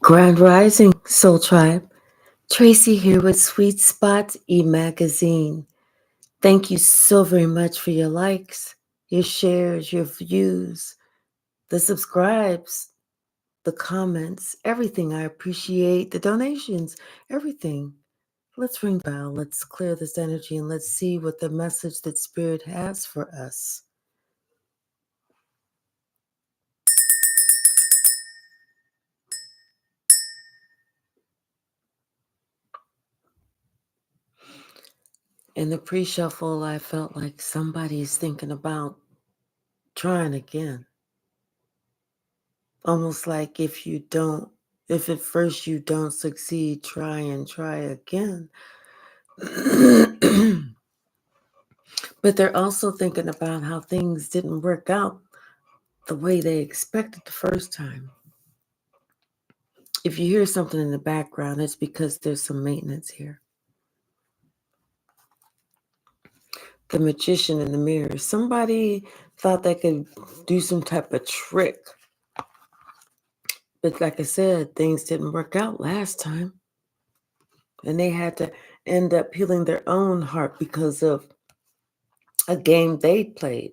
Grand Rising, Soul Tribe. Tracy here with Sweet Spot e-magazine. Thank you so very much for your likes, your shares, your views, the subscribes, the comments, everything. I appreciate the donations, everything. Let's ring the bell. Let's clear this energy and let's see what the message that Spirit has for us. In the pre-shuffle, I felt like somebody's thinking about trying again. Almost like if at first you don't succeed, try and try again. But they're also thinking about how things didn't work out the way they expected the first time. If you hear something in the background, it's because there's some maintenance here. The magician in the mirror. Somebody thought they could do some type of trick. But like I said, things didn't work out last time. And they had to end up healing their own heart because of a game they played.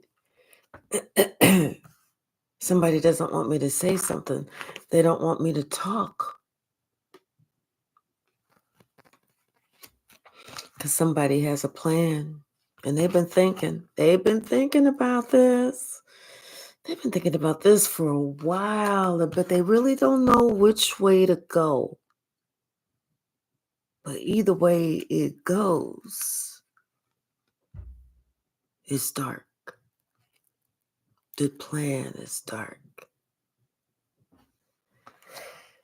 Somebody doesn't want me to say something. They don't want me to talk. Because somebody has a plan. And they've been thinking about this. They've been thinking about this for a while, but they really don't know which way to go. But either way it goes, it's dark. The plan is dark.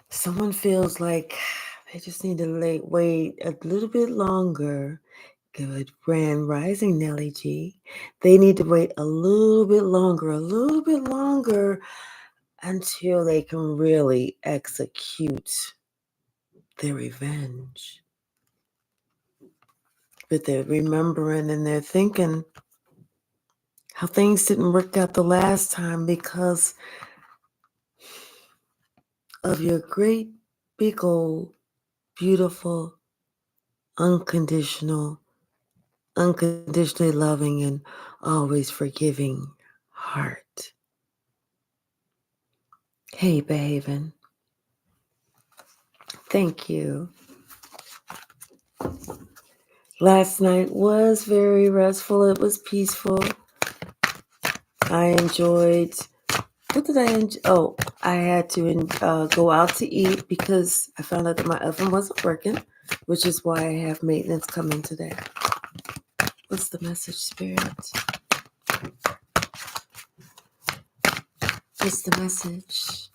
Someone feels like they just need to wait a little bit longer. Good Grand Rising, Nellie G. They need to wait a little bit longer until they can really execute their revenge. But they're remembering and they're thinking how things didn't work out the last time because of your great, big old, beautiful, unconditionally loving and always forgiving heart. Hey, behaving. Thank you. Last night was very restful. It was peaceful. I enjoyed. What did I enjoy? Oh, I had to go out to eat because I found out that my oven wasn't working, which is why I have maintenance coming today. What's the message, Spirit? What's the message?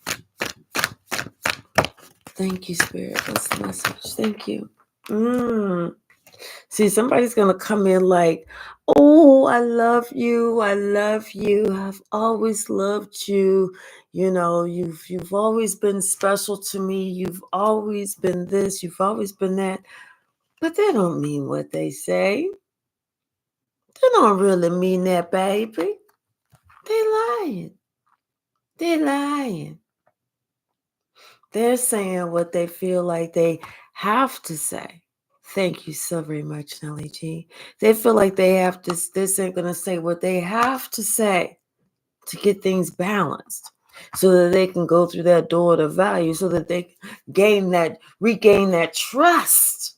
Thank you, Spirit. What's the message? Thank you. See, somebody's going to come in like, oh, I love you. I've always loved you. You know, you've always been special to me. You've always been this. You've always been that. But they don't mean what they say. They don't really mean that, baby. They're lying. They're saying what they feel like they have to say. Thank you so very much, Nellie G. They feel like they have to, this ain't going to say what they have to say to get things balanced so that they can go through that door to value, so that they regain that trust,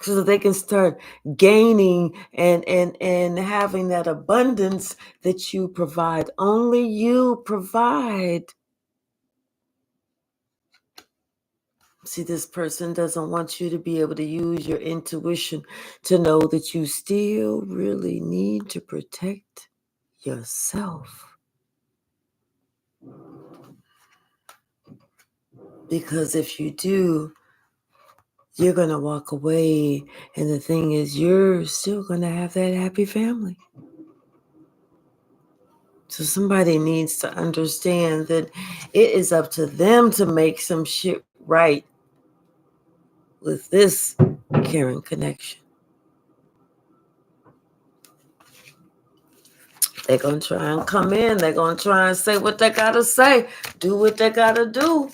so that they can start gaining and having that abundance that you provide. Only you provide. See, this person doesn't want you to be able to use your intuition to know that you still really need to protect yourself. Because if you do, you're going to walk away. And the thing is, you're still going to have that happy family. So somebody needs to understand that it is up to them to make some shit right with this caring connection. They're going to try and come in. They're going to try and say what they got to say. Do what they got to do.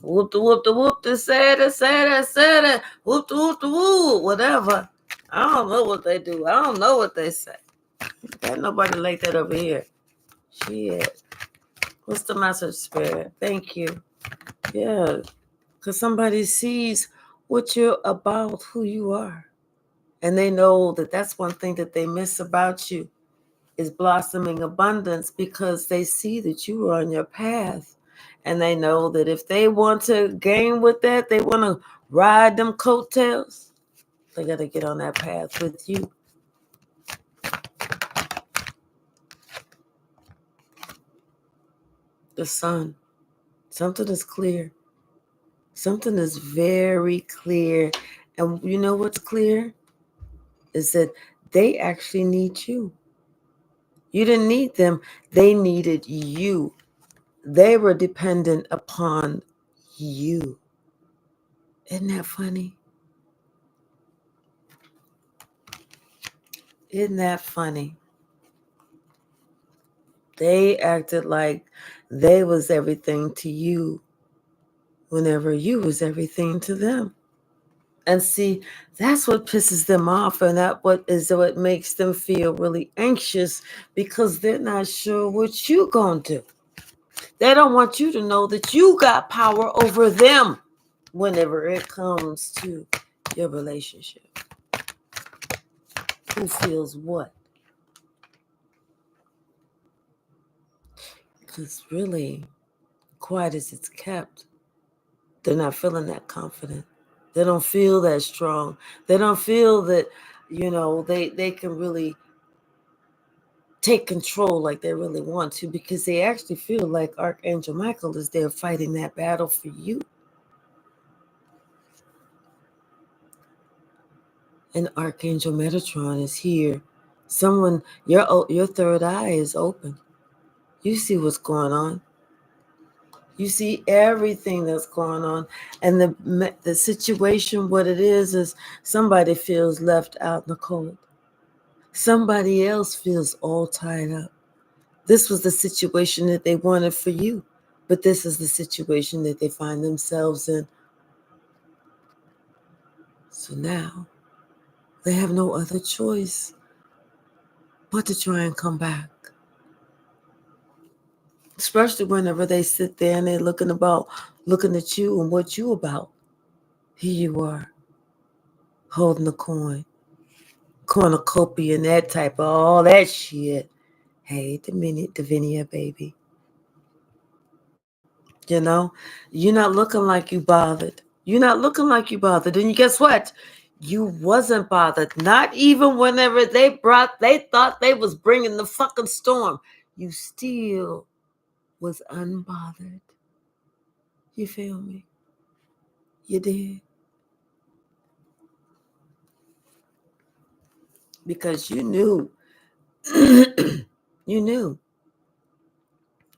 Whoop the whoop the whoop the say it. Whoop the whoop the woo. Whatever. I don't know what they do. I don't know what they say. Got nobody like that over here. Shit. What's the message, Spirit? Thank you. Yeah. Because somebody sees what you're about, who you are. And they know that that's one thing that they miss about you is blossoming abundance, because they see that you are on your path. And they know that if they want to gain with that, they want to ride them coattails, they got to get on that path with you. The sun. Something is clear. Something is very clear. And you know what's clear? Is that they actually need you. You didn't need them. They needed you. They were dependent upon you. Isn't that funny? Isn't that funny? They acted like they was everything to you whenever you was everything to them. And see, that's what pisses them off, and what makes them feel really anxious, because they're not sure what you gonna do. They don't want you to know that you got power over them whenever it comes to your relationship. Who feels what? Because really, quiet as it's kept, they're not feeling that confident. They don't feel that strong. They don't feel that, they can really take control like they really want to, because they actually feel like Archangel Michael is there fighting that battle for you. And Archangel Metatron is here. Someone, your third eye is open. You see what's going on. You see everything that's going on. And the situation, what it is somebody feels left out in the cold. Somebody else feels all tied up. This was the situation that they wanted for you, but this is the situation that they find themselves in. So now they have no other choice but to try and come back. Especially whenever they sit there and they're looking at you and what you about. Here you are, holding the cornucopia and that type of all that shit. Hey, Divinia, baby. You're not looking like you bothered. You're not looking like you bothered. And guess what? You wasn't bothered. Not even whenever they thought they was bringing the fucking storm. You still was unbothered. You feel me? You did. Because you knew. You knew.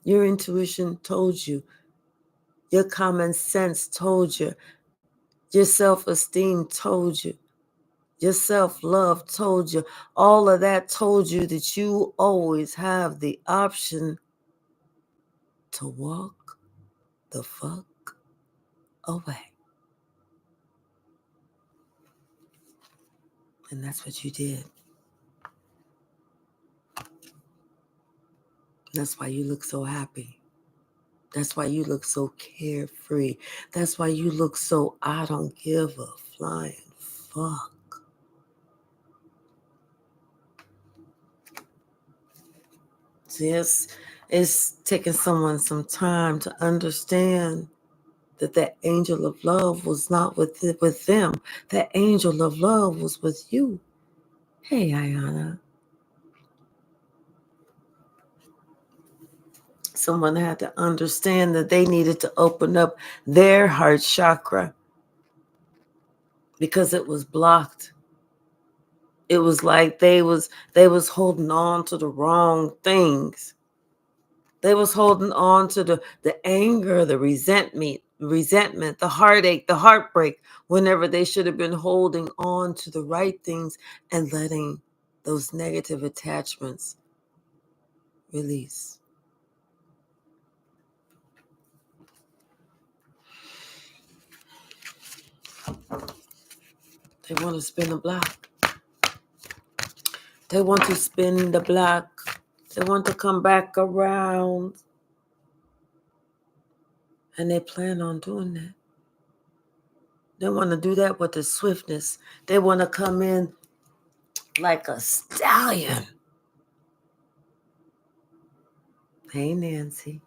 Your intuition told you. Your common sense told you. Your self-esteem told you. Your self-love told you. All of that told you that you always have the option to walk the fuck away. And that's what you did. That's why you look so happy. That's why you look so carefree. That's why you look so I don't give a flying fuck. See, it's taking someone some time to understand that angel of love was not with them. That angel of love was with you. Hey, Ayana. Someone had to understand that they needed to open up their heart chakra because it was blocked. It was like they was holding on to the wrong things. They was holding on to the anger, the resentment, the heartache, the heartbreak, whenever they should have been holding on to the right things and letting those negative attachments release. They want to spin the block. They want to spin the block. They want to come back around. And they plan on doing that. They want to do that with the swiftness. They want to come in like a stallion. Hey, Nancy.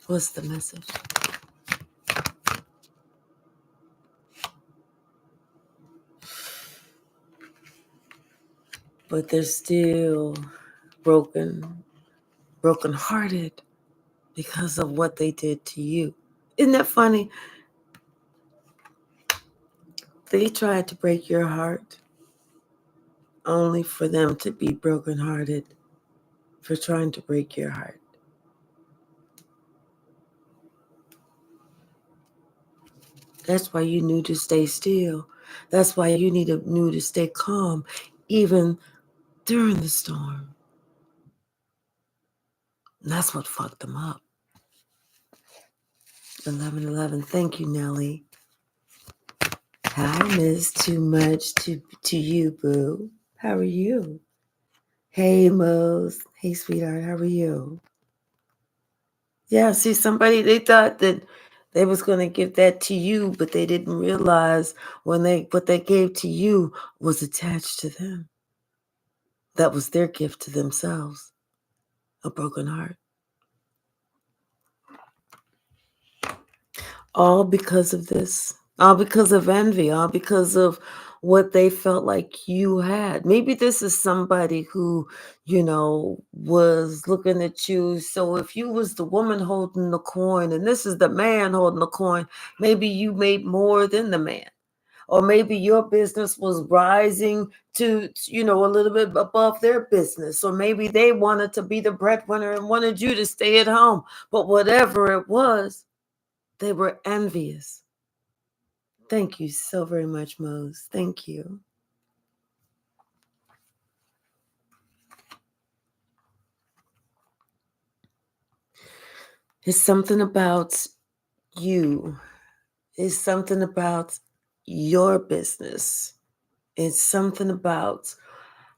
What's the message? But they're still brokenhearted because of what they did to you. Isn't that funny? They tried to break your heart only for them to be brokenhearted for trying to break your heart. That's why you knew to stay still. That's why you knew to stay calm, even during the storm. And that's what fucked them up. 1111. Thank you, Nellie. Hi, Miss Too Much to you, boo. How are you? Hey, Mose. Hey, sweetheart. How are you? Yeah, see, they thought that they was going to give that to you, but they didn't realize what they gave to you was attached to them. That was their gift to themselves, a broken heart. All because of this, all because of envy, all because of what they felt like you had. Maybe this is somebody who, was looking at you. So if you was the woman holding the coin and this is the man holding the coin, maybe you made more than the man. Or maybe your business was rising to, a little bit above their business. Or maybe they wanted to be the breadwinner and wanted you to stay at home. But whatever it was, they were envious. Thank you so very much, Mose. Thank you. It's something about you. It's something about your business. It's something about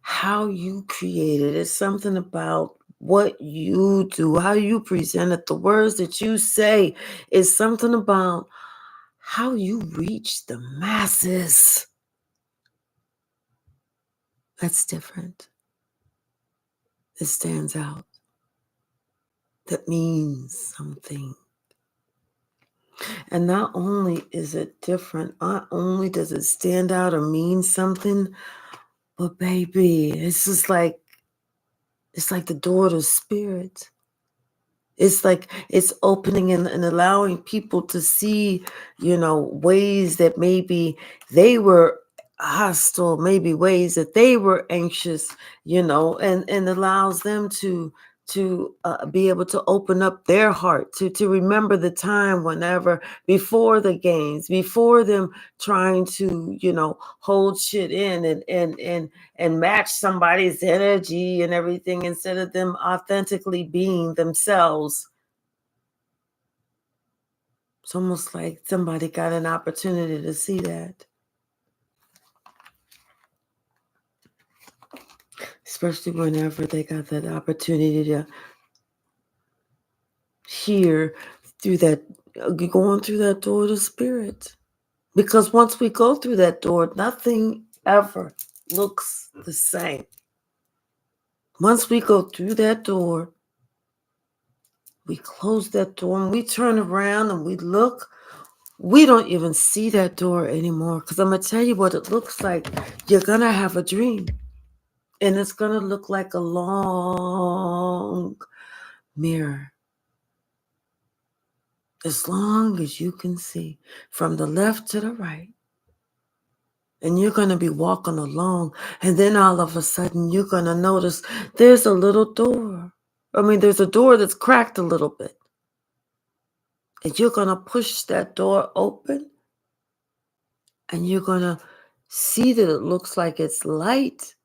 how you create it. It's something about what you do, how you present it, the words that you say. It's something about how you reach the masses. That's different. It stands out. That means something. And not only is it different, not only does it stand out or mean something, but baby, it's like the door to spirit. It's like it's opening and allowing people to see, ways that maybe they were hostile, maybe ways that they were anxious, and allows them to be able to open up their heart to remember the time whenever before the games, before them trying to hold shit in and match somebody's energy and everything instead of them authentically being themselves. It's almost like somebody got an opportunity to see that. Especially whenever they got that opportunity to hear through that, going through that door to spirit. Because once we go through that door, nothing ever looks the same. Once we go through that door, we close that door and we turn around and we look. We don't even see that door anymore because I'm going to tell you what it looks like. You're going to have a dream. And it's going to look like a long mirror. As long as you can see from the left to the right. And you're going to be walking along. And then all of a sudden, you're going to notice there's a little door. There's a door that's cracked a little bit. And you're going to push that door open. And you're going to see that it looks like it's light,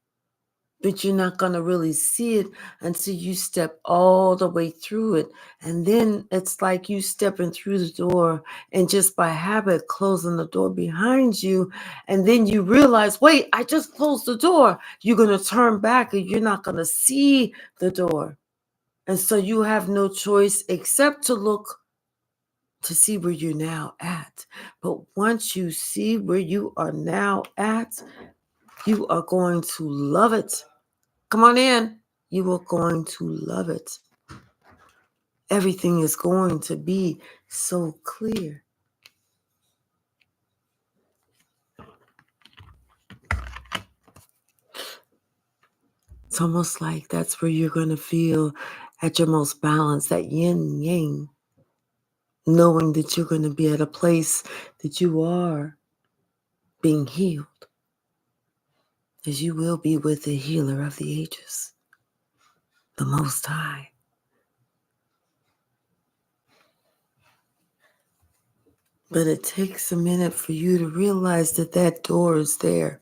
but you're not going to really see it until you step all the way through it. And then it's like you stepping through the door and just by habit closing the door behind you. And then you realize, wait, I just closed the door. You're going to turn back and you're not going to see the door. And so you have no choice except to look to see where you're now at. But once you see where you are now at, you are going to love it. Come on in. You are going to love it. Everything is going to be so clear. It's almost like that's where you're going to feel at your most balanced, that yin yang, knowing that you're going to be at a place that you are being healed, as you will be with the healer of the ages, the Most High. But it takes a minute for you to realize that that door is there.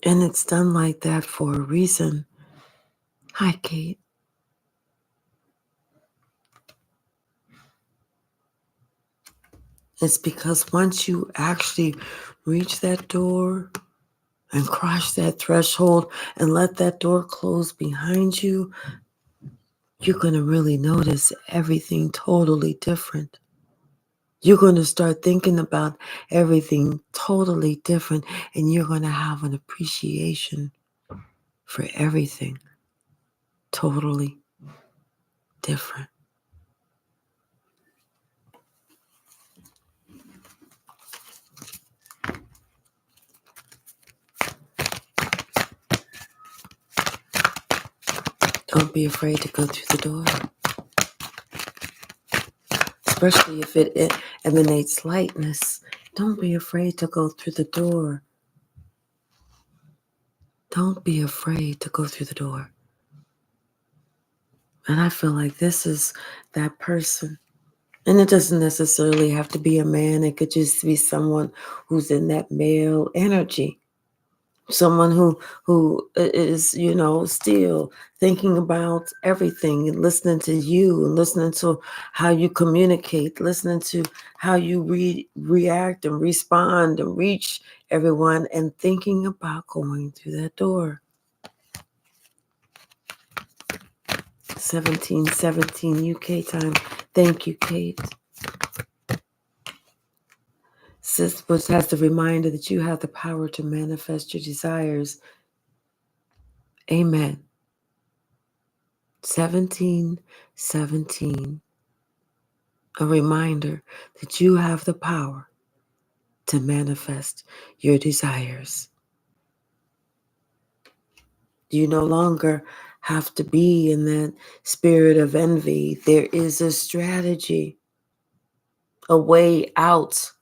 And it's done like that for a reason. Hi, Kate. It's because once you actually reach that door and cross that threshold and let that door close behind you, you're going to really notice everything totally different. You're going to start thinking about everything totally different, and you're going to have an appreciation for everything totally different. Don't be afraid to go through the door, especially if it emanates lightness. Don't be afraid to go through the door. Don't be afraid to go through the door. And I feel like this is that person. And it doesn't necessarily have to be a man. It could just be someone who's in that male energy. Someone who is, still thinking about everything and listening to you and listening to how you communicate, listening to how you react and respond and reach everyone, and thinking about going through that door. 17:17 UK time. Thank you, Kate. Sis has the reminder that you have the power to manifest your desires. Amen. 17:17. A reminder that you have the power to manifest your desires. You no longer have to be in that spirit of envy. There is a strategy, a way out.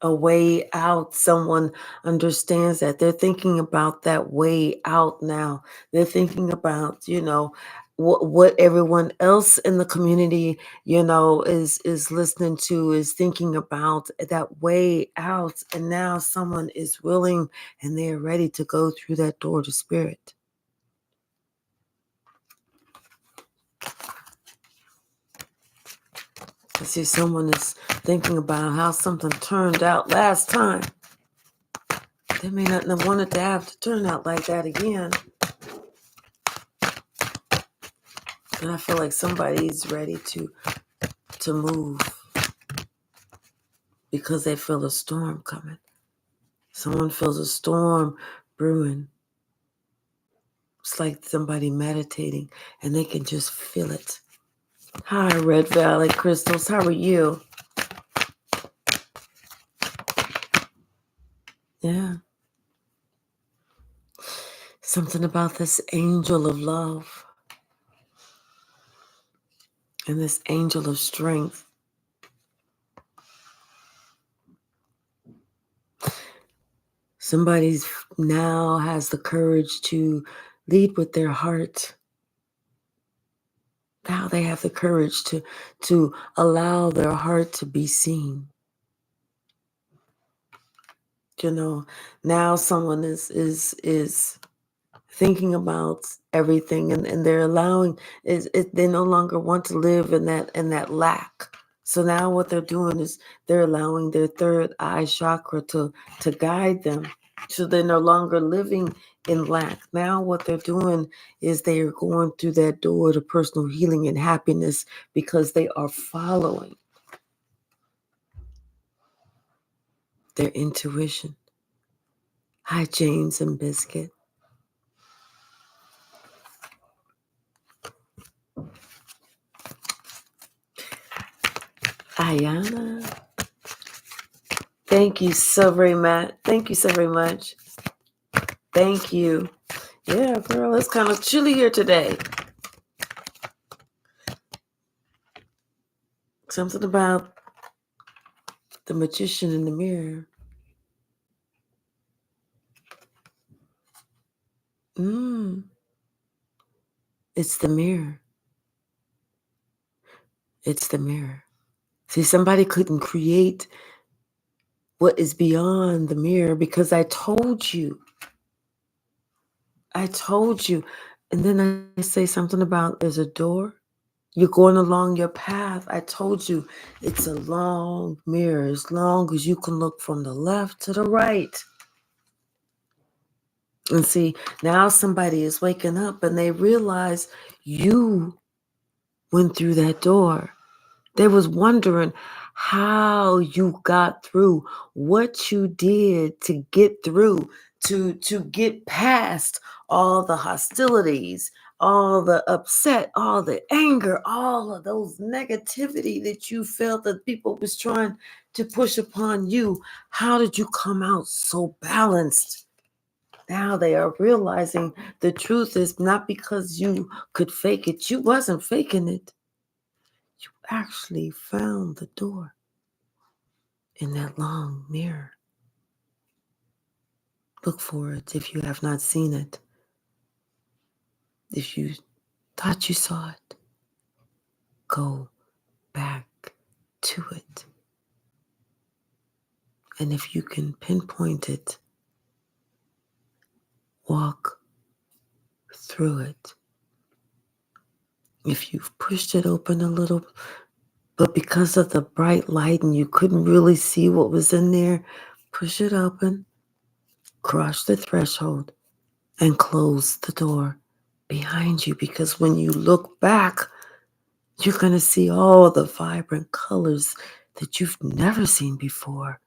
A way out. Someone understands that. They're thinking about that way out now. They're thinking about, what everyone else in the community, is listening to, is thinking about that way out. And now someone is willing and they're ready to go through that door to spirit. I see someone is thinking about how something turned out last time. They may not have wanted to have to turn out like that again. And I feel like somebody's ready to move because they feel a storm coming. Someone feels a storm brewing. It's like somebody meditating and they can just feel it. Hi, Red Valley Crystals. How are you? Yeah. Something about this angel of love and this angel of strength. Somebody now has the courage to lead with their heart. Now they have the courage to allow their heart to be seen. You know, now someone is thinking about everything, and they're allowing they no longer want to live in that lack. So now what they're doing is they're allowing their third eye chakra to guide them. So they're no longer living in lack. Now what they're doing is they are going through that door to personal healing and happiness because they are following their intuition. Hi, James and Biscuit. Ayana. Thank you so very much. Thank you so very much. Thank you. Yeah, girl, it's kind of chilly here today. Something about the magician in the mirror. It's the mirror. It's the mirror. See, somebody couldn't create what is beyond the mirror because I told you. I told you. And then I say something about there's a door. You're going along your path. I told you it's a long mirror as long as you can look from the left to the right. And see, now somebody is waking up and they realize you went through that door. They was wondering how you got through, what you did to get through, to get past all the hostilities, all the upset, all the anger, all of those negativity that you felt that people was trying to push upon you. How did you come out so balanced? Now they are realizing the truth is not because you could fake it. You wasn't faking it. You actually found the door in that long mirror. Look for it if you have not seen it. If you thought you saw it, go back to it. And if you can pinpoint it, walk through it. If you've pushed it open a little, but because of the bright light and you couldn't really see what was in there, push it open, cross the threshold, and close the door behind you. Because when you look back, you're going to see all the vibrant colors that you've never seen before.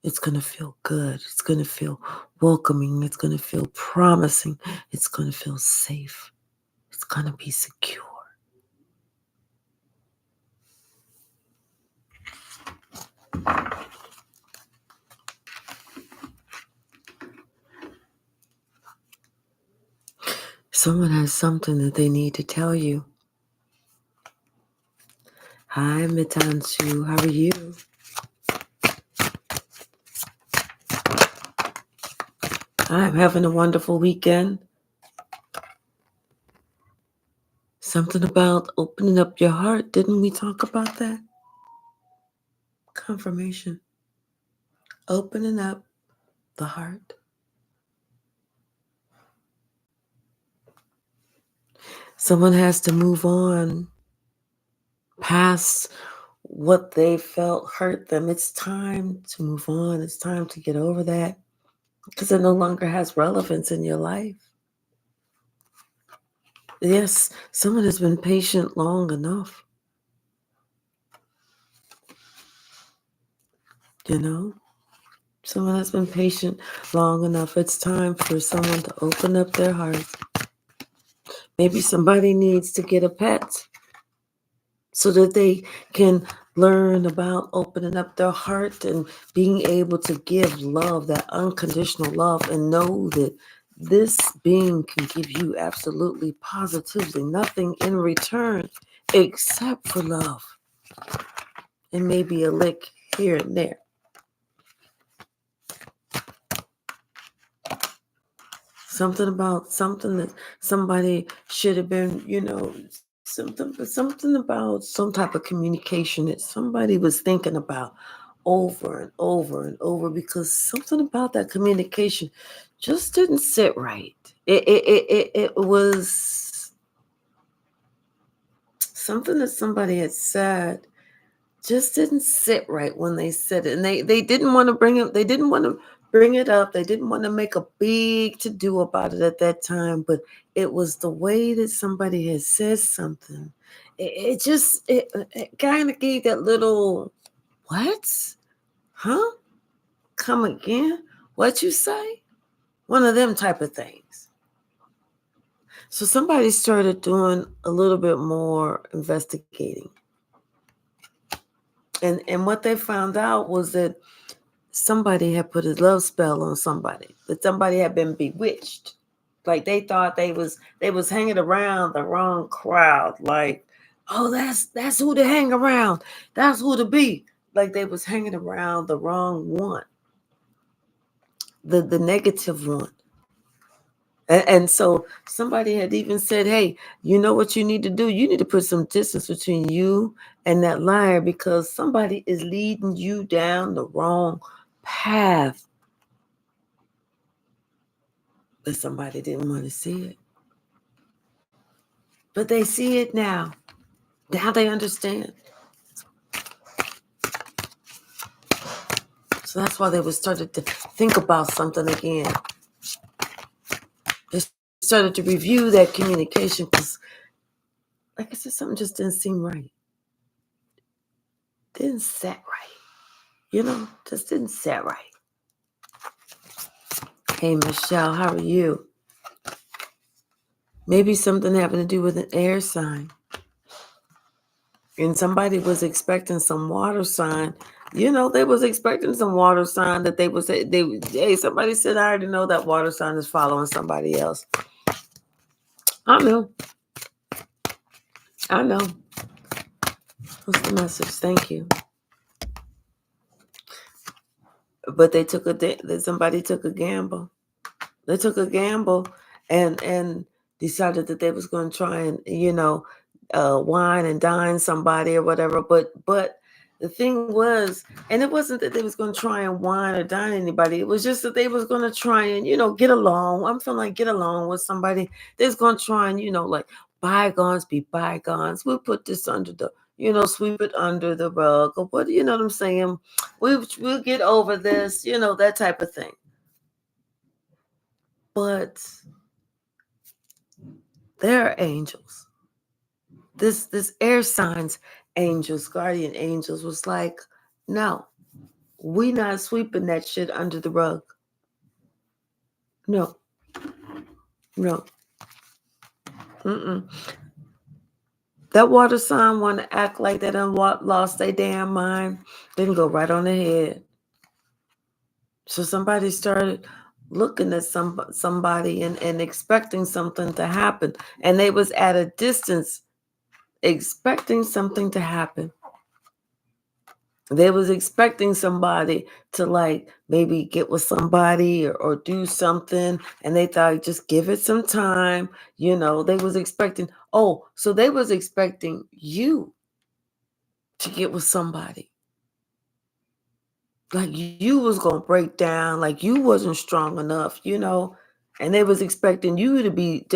It's going to feel good. It's going to feel welcoming. It's going to feel promising. It's going to feel safe. It's going to be secure. Someone has something that they need to tell you. Hi, Mitansu. How are you? I'm having a wonderful weekend. Something about opening up your heart. Didn't we talk about that? Confirmation. Opening up the heart. Someone has to move on past what they felt hurt them. It's time to move on. It's time to get over that because it no longer has relevance in your life. Yes, someone has been patient long enough. You know, someone has been patient long enough. It's time for someone to open up their heart. Maybe somebody needs to get a pet so that they can learn about opening up their heart and being able to give love, that unconditional love, and know that this being can give you absolutely positively nothing in return except for love and maybe a lick here and there. Something about something that somebody should have been, something about some type of communication that somebody was thinking about. over and over and over because something about that communication just didn't sit right. It was something that somebody had said just didn't sit right when they said it. And they didn't want to bring it, they didn't want to bring it up. They didn't want to make a big to do about it at that time, but it was the way that somebody had said something. It kind of gave that little, what? Huh? Come again? What you say? One of them type of things. So somebody started doing a little bit more investigating. And what they found out was that somebody had put a love spell on somebody, that somebody had been bewitched. Like they thought they was hanging around the wrong crowd. Like, oh, that's who to hang around. That's who to be. Like they was hanging around the wrong one, the negative one. And so somebody had even said, hey, you know what you need to do? You need to put some distance between you and that liar because somebody is leading you down the wrong path. But somebody didn't want to see it. But they see it now. Now they understand. So that's why they were started to think about something again. They started to review that communication because, like I said, something just didn't seem right. Didn't set right. Just didn't set right. Hey, Michelle, how are you? Maybe something having to do with an air sign. And somebody was expecting some water sign. They was expecting some water sign that hey, somebody said, I already know that water sign is following somebody else. I know. What's the message? Thank you. But somebody took a gamble. They took a gamble and decided that they was going to try and wine and dine somebody or whatever. But the thing was, and it wasn't that they was going to try and wine or dine anybody. It was just that they was going to try and get along. I'm feeling like get along with somebody. They's going to try and like bygones be bygones. We'll put this under the sweep it under the rug or what what I'm saying. We'll get over this. That type of thing. But they're angels. This air signs angels, guardian angels was like, no, we not sweeping that shit under the rug. No. Mm-mm. That water sign want to act like they done lost their damn mind. They can go right on ahead. So somebody started looking at somebody and expecting something to happen. And they was at a distance expecting something to happen. They was expecting somebody to like maybe get with somebody or do something. And they thought just give it some time. They was expecting, so they was expecting you to get with somebody. Like you was going to break down, like you wasn't strong enough, and they was expecting you to be,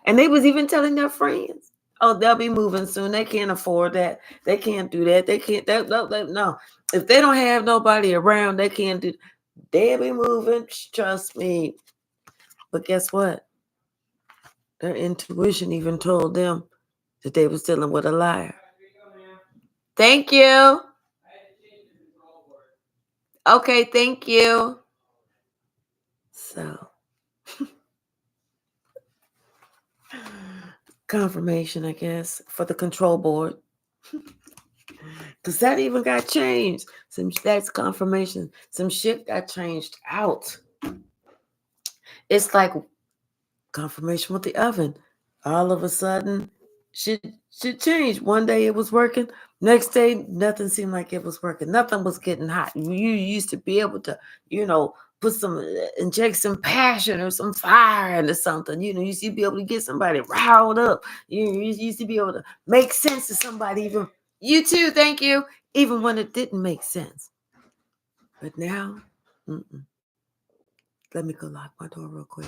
and they was even telling their friends, oh, they'll be moving soon. They can't afford that. They can't do that. They can't, no. If they don't have nobody around, they can't do, they'll be moving. Trust me. But guess what? Their intuition even told them that they was dealing with a liar. Thank you. Okay, thank you. So, confirmation, I guess, for the control board. Because that even got changed. That's confirmation. Some shit got changed out. It's like confirmation with the oven. All of a sudden, shit changed. One day it was working. Next day, nothing seemed like it was working. Nothing was getting hot. You used to be able to, put inject some passion or some fire into something. You used to be able to get somebody riled up. You used to be able to make sense to somebody even. You too, thank you. Even when it didn't make sense. But now, let me go lock my door real quick.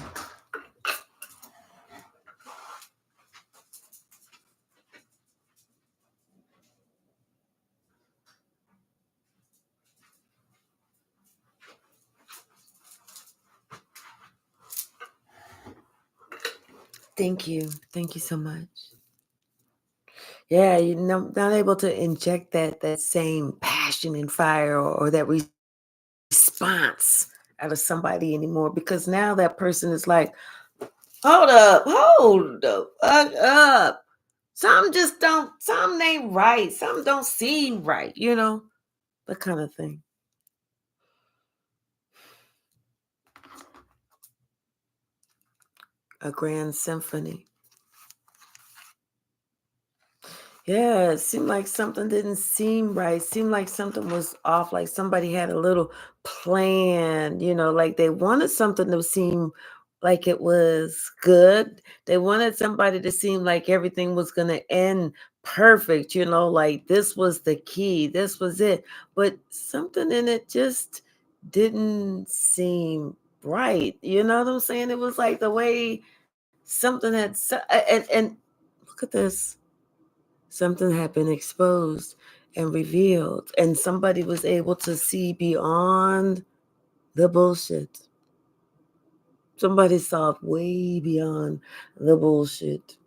Thank you. Thank you so much. Yeah, you're not able to inject that same passion and fire or that response out of somebody anymore, because now that person is like, hold the fuck up. Something ain't right. Something don't seem right, that kind of thing. A grand symphony. Yeah, it seemed like something didn't seem right. It seemed like something was off, like somebody had a little plan, like they wanted something to seem like it was good. They wanted somebody to seem like everything was going to end perfect, like this was the key, this was it. But something in it just didn't seem right. You know what I'm saying? It was like the way something and look at this. Something had been exposed and revealed, and somebody was able to see beyond the bullshit. Somebody saw way beyond the bullshit.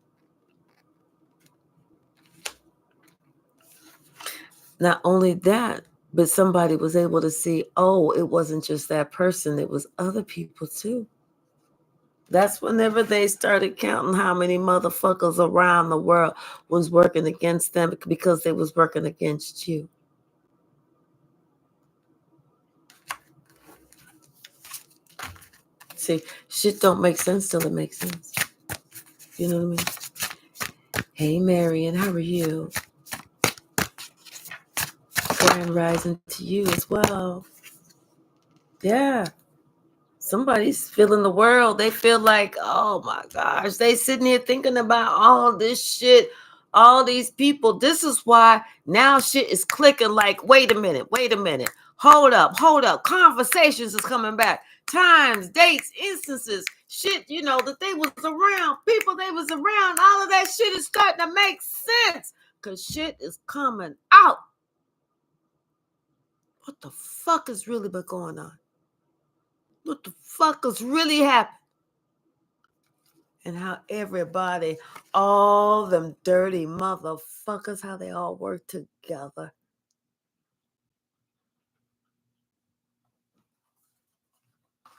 Not only that, but somebody was able to see, oh, it wasn't just that person, it was other people too. That's whenever they started counting how many motherfuckers around the world was working against them because they was working against you. See, shit don't make sense till it makes sense. You know what I mean? Hey, Marion, how are you? Grand rising to you as well. Yeah. Somebody's feeling the world. They feel like, oh my gosh, they sitting here thinking about all this shit, all these people. This is why now shit is clicking like, wait a minute. Hold up. Conversations is coming back. Times, dates, instances, shit, that they was around, people they was around, all of that shit is starting to make sense because shit is coming out. What the fuck has really been going on? What the fuck has really happened? And how everybody, all them dirty motherfuckers, how they all work together.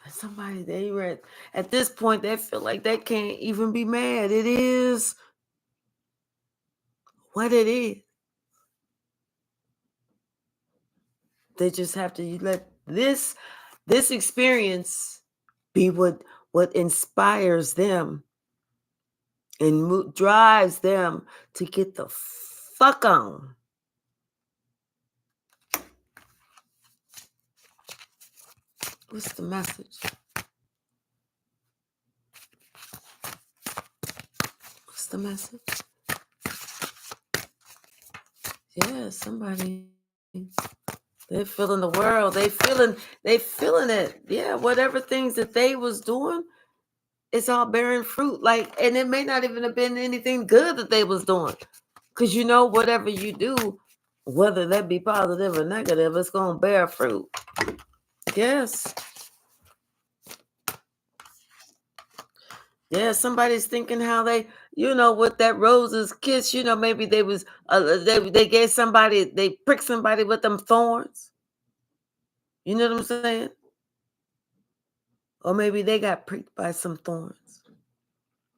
Somebody, they were at this point, they feel like they can't even be mad. It is what it is. They just have to let this experience be what inspires them and drives them to get the fuck on. What's the message? What's the message? Yeah, somebody. They're feeling the world. They feeling it. Yeah, whatever things that they was doing, it's all bearing fruit. Like, and it may not even have been anything good that they was doing. Because whatever you do, whether that be positive or negative, it's gonna bear fruit. Yes. Yeah, somebody's thinking how they, with that roses kiss, maybe they was they gave somebody, they pricked somebody with them thorns. You know what I'm saying? Or maybe they got pricked by some thorns.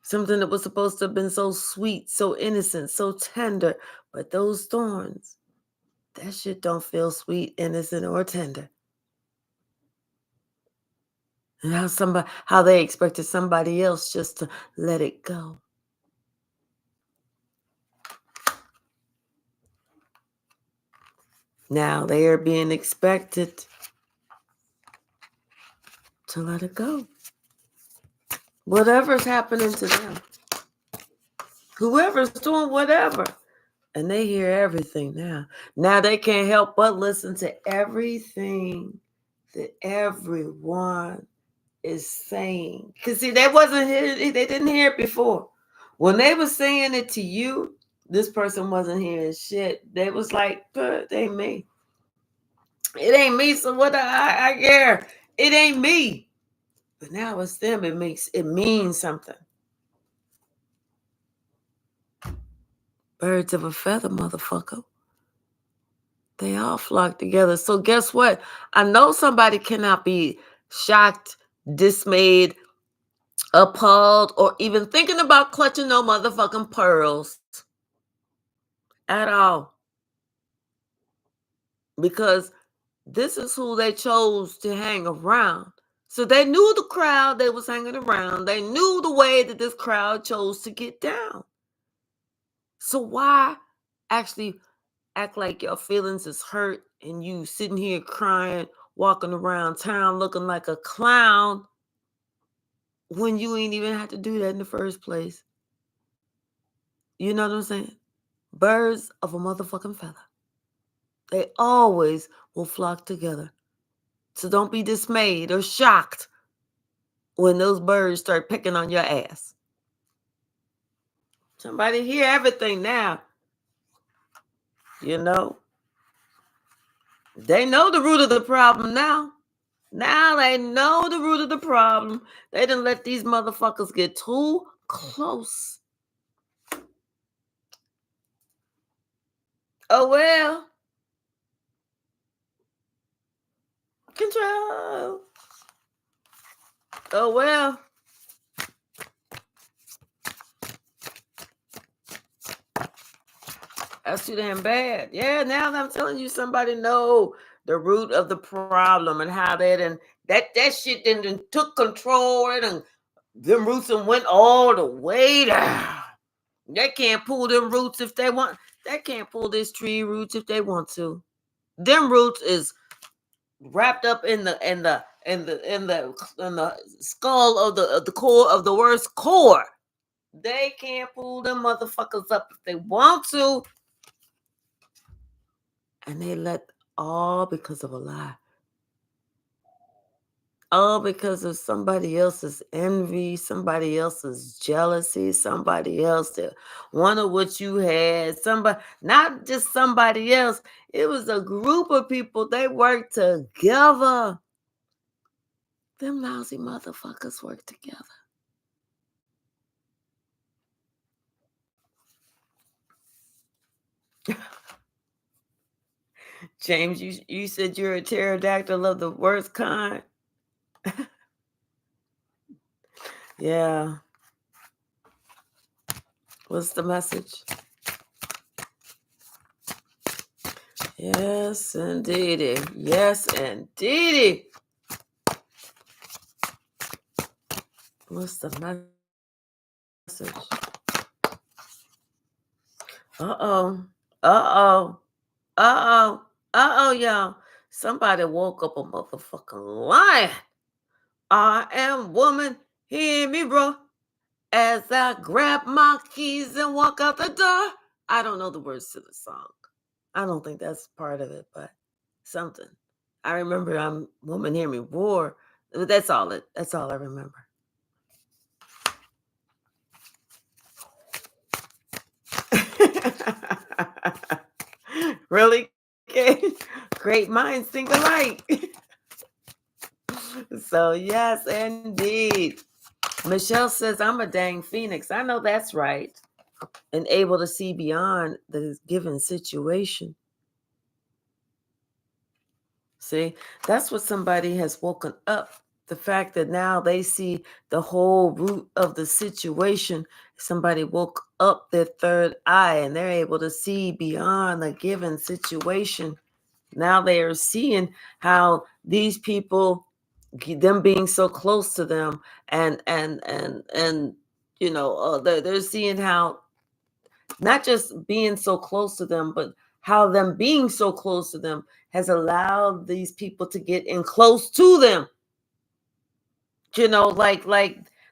Something that was supposed to have been so sweet, so innocent, so tender. But those thorns, that shit don't feel sweet, innocent, or tender. And how they expected somebody else just to let it go. Now they are being expected to let it go. Whatever's happening to them. Whoever's doing whatever. And they hear everything now. Now they can't help but listen to everything that everyone is saying. Because see, they wasn't here, they didn't hear it before. When they were saying it to you, this person wasn't hearing shit. They was like, it ain't me. It ain't me, so what I care? It ain't me. But now it's them. It means something. Birds of a feather, motherfucker. They all flock together. So guess what? I know somebody cannot be shocked, dismayed, appalled, or even thinking about clutching no motherfucking pearls at all. Because this is who they chose to hang around. So they knew the crowd they was hanging around. They knew the way that this crowd chose to get down. So why actually act like your feelings is hurt and you sitting here crying, walking around town looking like a clown when you ain't even had to do that in the first place? You know what I'm saying? Birds of a motherfucking feather. They always will flock together. So don't be dismayed or shocked when those birds start picking on your ass. Somebody hear everything now. You know, they know the root of the problem now. Now they know the root of the problem. They didn't let these motherfuckers get too close. Oh well. Control. Oh well. That's too damn bad. Yeah, now that I'm telling you, somebody know the root of the problem and how that shit then took control and them roots and went all the way down. They can't pull them roots if they want. They can't pull this tree roots if they want to. Them roots is wrapped up in the skull of the core of the worst core. They can't pull them motherfuckers up if they want to. And they let all because of a lie. All because of somebody else's envy, somebody else's jealousy, somebody else that wanted what you had. Somebody, not just somebody else. It was a group of people. They worked together. Them lousy motherfuckers work together. James, you said you're a pterodactyl of the worst kind. Yeah. What's the message? Yes, indeedy. Yes, indeedy. What's the message? Uh-oh. Uh-oh. Uh-oh. Uh-oh, y'all. Somebody woke up a motherfucking lion. I am woman. Hear me, bro. As I grab my keys and walk out the door. I don't know the words to the song. I don't think that's part of it, but something. I remember I'm woman, hear me roar. That's all I remember. Really? Okay. Great minds think alike. So yes, indeed. Michelle says, I'm a dang phoenix. I know that's right. And able to see beyond the given situation. See, that's what somebody has woken up. The fact that now they see the whole root of the situation. Somebody woke up their third eye and they're able to see beyond the given situation. Now they are seeing how these people, them being so close to them, and they're seeing how not just being so close to them, but how them being so close to them has allowed these people to get in close to them.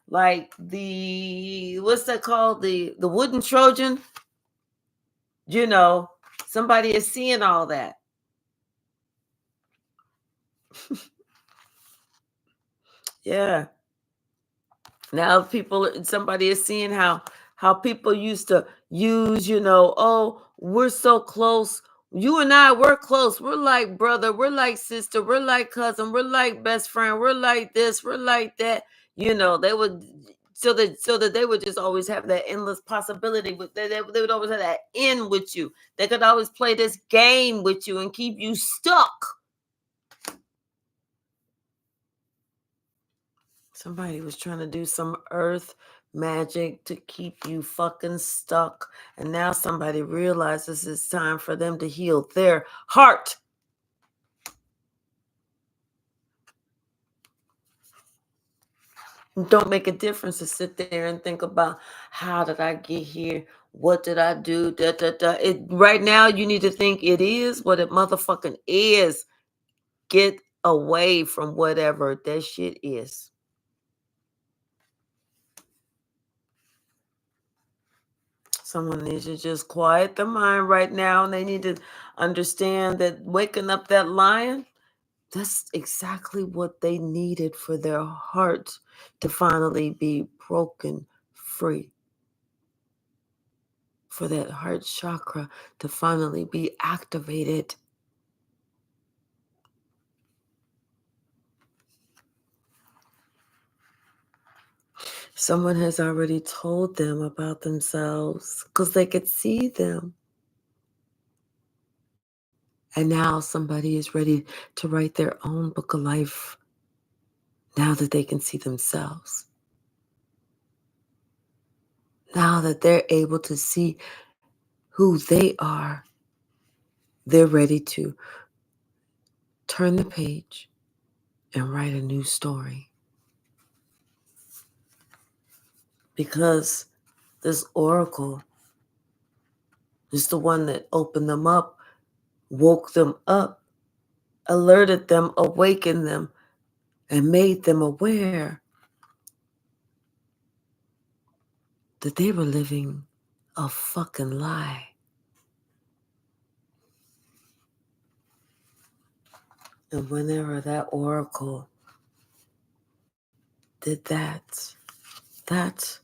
Like the what's that called? The wooden Trojan. Somebody is seeing all that. Yeah. Now somebody is seeing how people used to use, oh, we're so close. You and I, we're close. We're like brother, we're like sister, we're like cousin, we're like best friend, we're like this, we're like that. They would so that they would just always have that endless possibility they would always have that in with you. They could always play this game with you and keep you stuck. Somebody was trying to do some earth magic to keep you fucking stuck. And now somebody realizes it's time for them to heal their heart. Don't make a difference to sit there and think about how did I get here? What did I do? Da, da, da. Right now, you need to think it is what it motherfucking is. Get away from whatever that shit is. Someone needs to just quiet their mind right now, and they need to understand that waking up that lion, that's exactly what they needed for their heart to finally be broken free, for that heart chakra to finally be activated. Someone has already told them about themselves because they could see them. And now somebody is ready to write their own book of life now that they can see themselves. Now that they're able to see who they are, they're ready to turn the page and write a new story. Because this oracle is the one that opened them up, woke them up, alerted them, awakened them, and made them aware that they were living a fucking lie. And whenever that oracle did that, that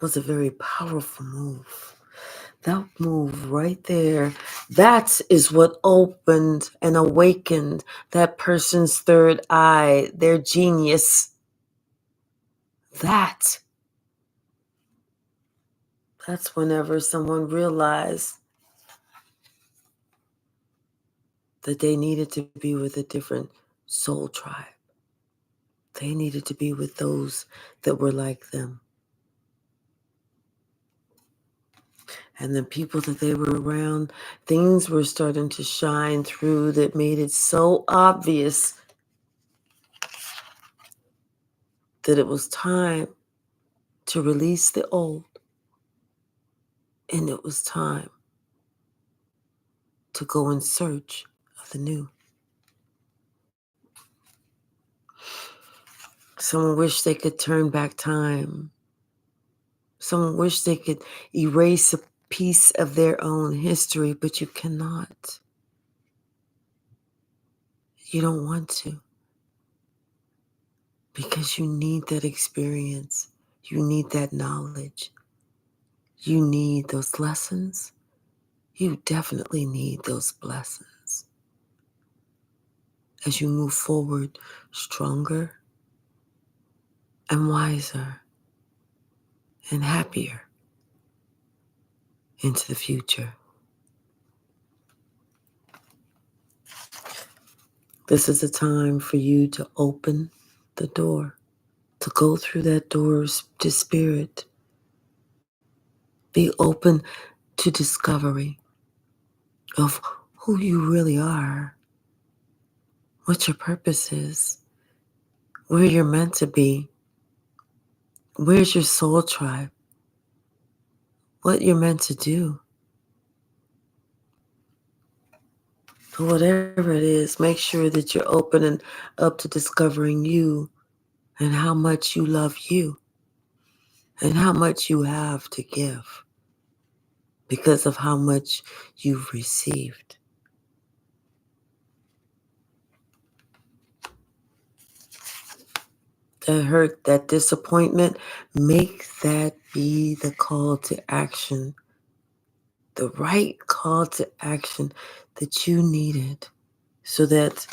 was a very powerful move. That move right there, that is what opened and awakened that person's third eye, their genius. That's whenever someone realized that they needed to be with a different soul tribe. They needed to be with those that were like them. And the people that they were around, things were starting to shine through that made it so obvious that it was time to release the old, and it was time to go in search of the new. Someone wished they could turn back time. Someone wished they could erase a piece of their own history, but you cannot. You don't want to. Because you need that experience. You need that knowledge. You need those lessons. You definitely need those blessings. As you move forward stronger and wiser and happier into the future. This is a time for you to open the door, to go through that door to spirit. Be open to discovery of who you really are, what your purpose is, where you're meant to be, where's your soul tribe, what you're meant to do. But whatever it is, make sure that you're opening up to discovering you and how much you love you and how much you have to give because of how much you've received. that hurt, that disappointment, make that be the call to action, the right call to action that you needed, so that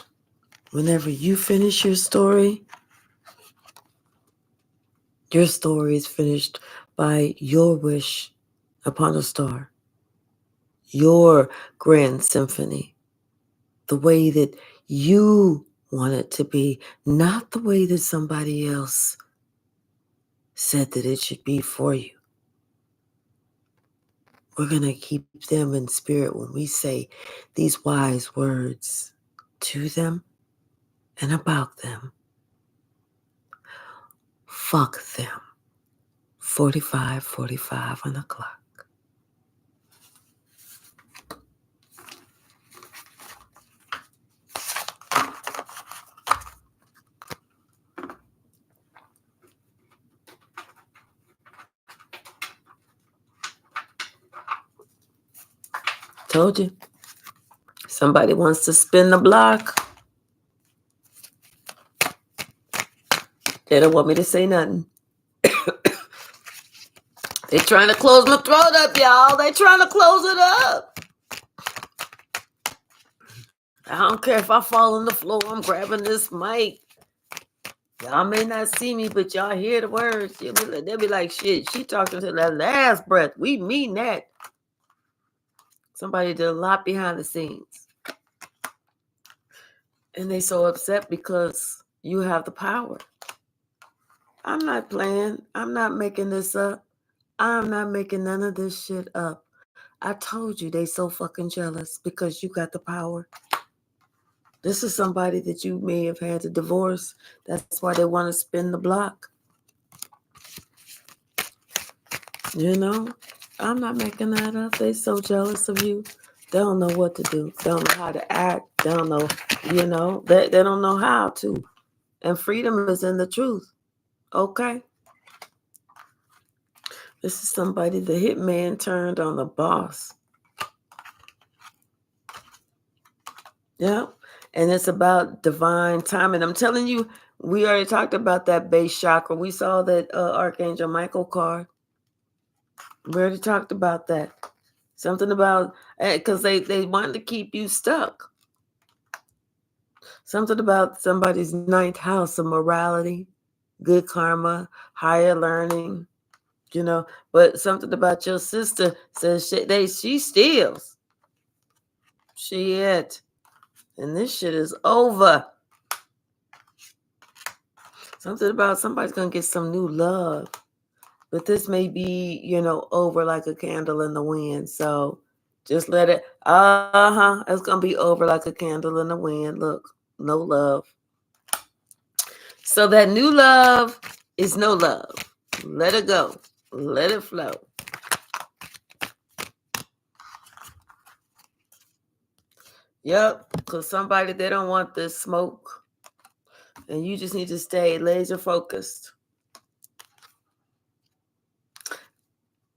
whenever you finish your story is finished by your wish upon a star, your grand symphony, the way that you want it to be, not the way that somebody else said that it should be for you. We're going to keep them in spirit when we say these wise words to them and about them. Fuck them. 45 on the clock. Told you. Somebody wants to spin the block. They don't want me to say nothing. They trying to close my throat up, y'all. They trying to close it up. I don't care if I fall on the floor. I'm grabbing this mic. Y'all may not see me, but y'all hear the words. They'll be like, shit, she talking to that last breath. We mean that. Somebody did a lot behind the scenes. And they so upset because you have the power. I'm not playing. I'm not making this up. I'm not making none of this shit up. I told you they so fucking jealous because you got the power. This is somebody that you may have had to divorce. That's why they want to spin the block. You know, I'm not making that up. They so jealous of you. They don't know what to do. They don't know how to act. They don't know, they don't know how to. And freedom is in the truth. Okay? This is somebody, the hitman turned on the boss. Yeah. And it's about divine timing. I'm telling you, we already talked about that base chakra. We saw that Archangel Michael card. We already talked about that. Something about, because they wanted to keep you stuck. Something about somebody's ninth house of morality, good karma, higher learning, But something about your sister says she steals. Shit. And this shit is over. Something about somebody's going to get some new love. But this may be, over like a candle in the wind. So just let it, it's going to be over like a candle in the wind. Look, no love. So that new love is no love. Let it go. Let it flow. Yep, because somebody, they don't want this smoke. And you just need to stay laser focused.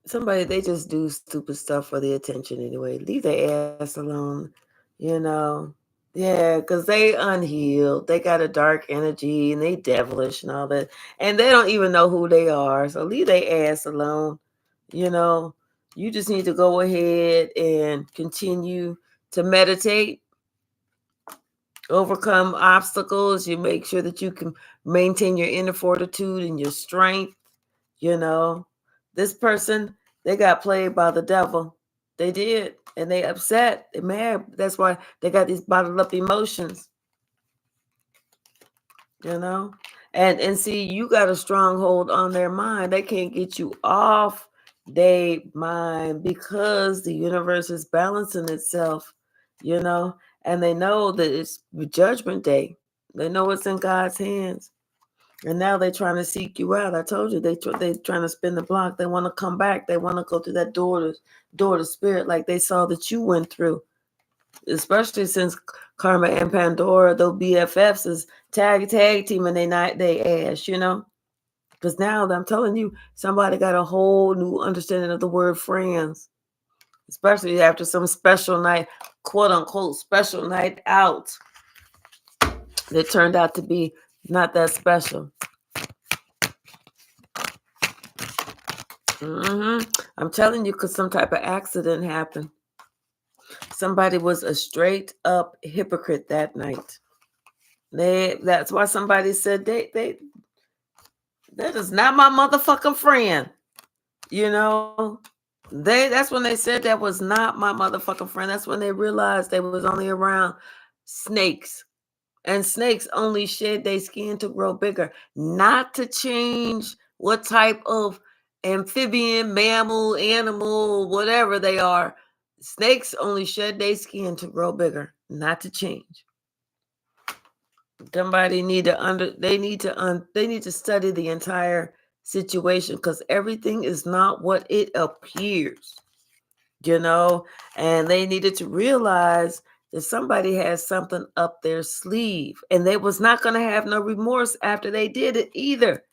Somebody, they just do stupid stuff for the attention anyway. Leave their ass alone, Yeah, because they unhealed. They got a dark energy and they devilish and all that. And they don't even know who they are. So leave their ass alone. You just need to go ahead and continue to meditate, overcome obstacles. You make sure that you can maintain your inner fortitude and your strength. This person, they got played by the devil. They did. And they upset. They mad. That's why they got these bottled up emotions. And see, you got a stronghold on their mind. They can't get you off their mind because the universe is balancing itself, and they know that it's Judgment Day. They know it's in God's hands. And now they're trying to seek you out. I told you, they're trying to spin the block. They want to come back. They want to go through that door to spirit like they saw that you went through. Especially since Karma and Pandora, those BFFs, is tag teaming they ass, Because now I'm telling you, somebody got a whole new understanding of the word friends. Especially after some special night, quote unquote, special night out that turned out to be not that special. I'm telling you, because some type of accident happened. Somebody was a straight up hypocrite that night. That's why somebody said that is not my motherfucking friend. You know, that's when they said that was not my motherfucking friend. That's when they realized they was only around snakes. And snakes only shed their skin to grow bigger, not to change what type of amphibian, mammal, animal, whatever they are. Snakes only shed their skin to grow bigger, not to change. Somebody need to they need to study the entire situation, because everything is not what it appears. And they needed to realize that somebody has something up their sleeve, and they was not going to have no remorse after they did it either.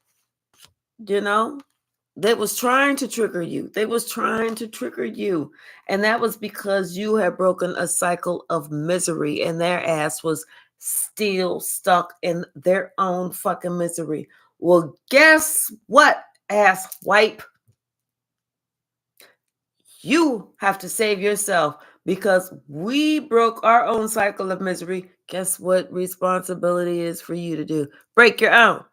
They was trying to trigger you. And that was because you had broken a cycle of misery, and their ass was still stuck in their own fucking misery. Well, guess what, ass wipe? You have to save yourself, because we broke our own cycle of misery. Guess what responsibility is for you to do? Break your own.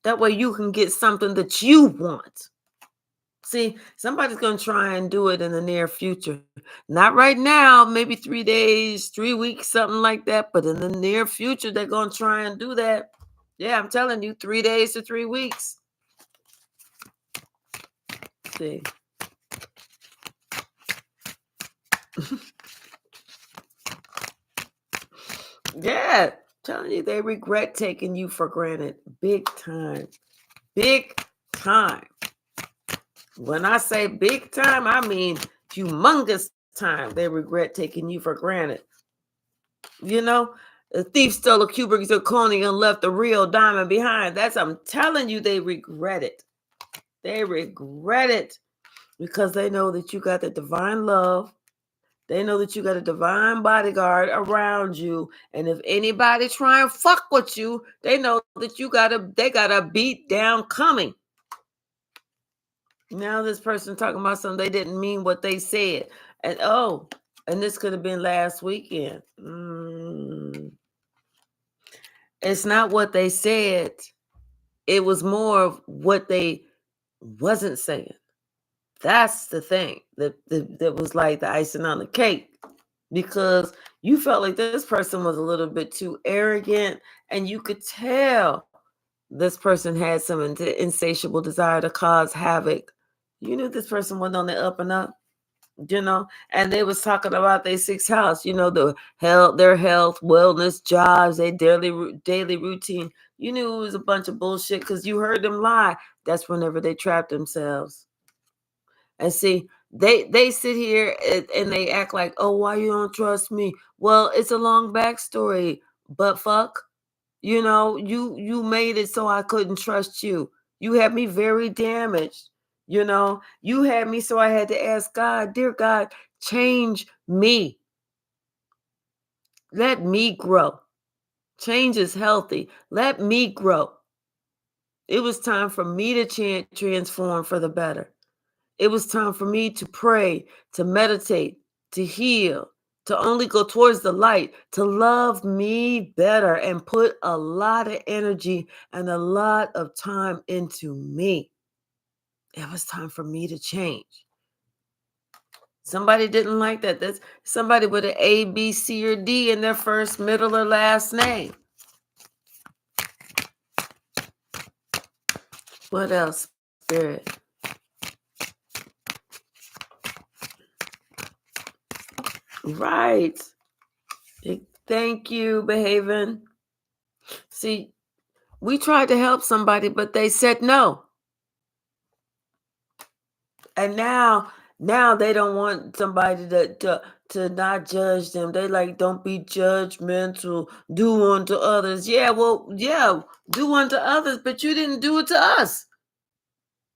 That way you can get something that you want. See, somebody's going to try and do it in the near future. Not right now, maybe 3 days, 3 weeks, something like that. But in the near future, they're going to try and do that. Yeah, I'm telling you, 3 days to 3 weeks. See. Yeah, telling you, they regret taking you for granted. Big time. Big time. When I say big time, I mean humongous time. They regret taking you for granted. The thief stole a cubic zirconia and left the real diamond behind. I'm telling you, they regret it. They regret it because they know that you got the divine love. They know that you got a divine bodyguard around you. And if anybody try and fuck with you, they know that they got a beat down coming. Now this person talking about something they didn't mean what they said. And this could have been last weekend. It's not what they said. It was more of what they wasn't saying. That's the thing that was like the icing on the cake, because you felt like this person was a little bit too arrogant, and you could tell this person had some insatiable desire to cause havoc. You knew this person wasn't on the up and up, and they was talking about their sixth house, their health, wellness, jobs, their daily routine. You knew it was a bunch of bullshit because you heard them lie. That's whenever they trap themselves. And see, they sit here and they act like, oh, why you don't trust me? Well, it's a long backstory, but fuck, you made it so I couldn't trust you. You had me very damaged. You had me so I had to ask God, dear God, change me. Let me grow. Change is healthy. Let me grow. It was time for me to transform for the better. It was time for me to pray, to meditate, to heal, to only go towards the light, to love me better and put a lot of energy and a lot of time into me. It was time for me to change. Somebody didn't like that. That's somebody with an A, B, C, or D in their first, middle, or last name. What else, Spirit? Right. Thank you, behaving. See, we tried to help somebody, but they said no. And now they don't want somebody to not judge them. They like, don't be judgmental. Do unto others. Yeah, do unto others, but you didn't do it to us.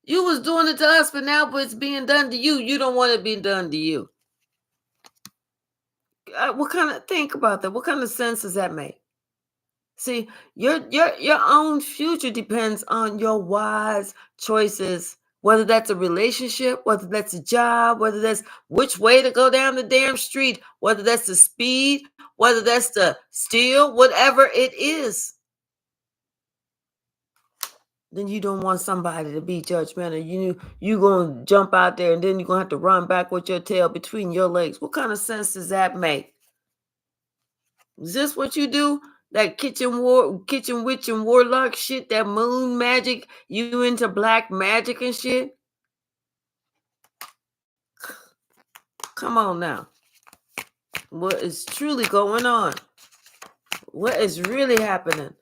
You was doing it to us, but now it's being done to you. You don't want it being done to you. Think about that. What kind of sense does that make? See, your own future depends on your wise choices Whether that's a relationship, whether that's a job, whether that's which way to go down the damn street, whether that's the speed, whether that's the steal, whatever it is, then you don't want somebody to be judgmental. You gonna jump out there and then you're gonna have to run back with your tail between your legs. What kind of sense does that make? Is this what you do? That kitchen witch and warlock shit, that moon magic, you into black magic and shit? Come on now. What is truly going on? What is really happening?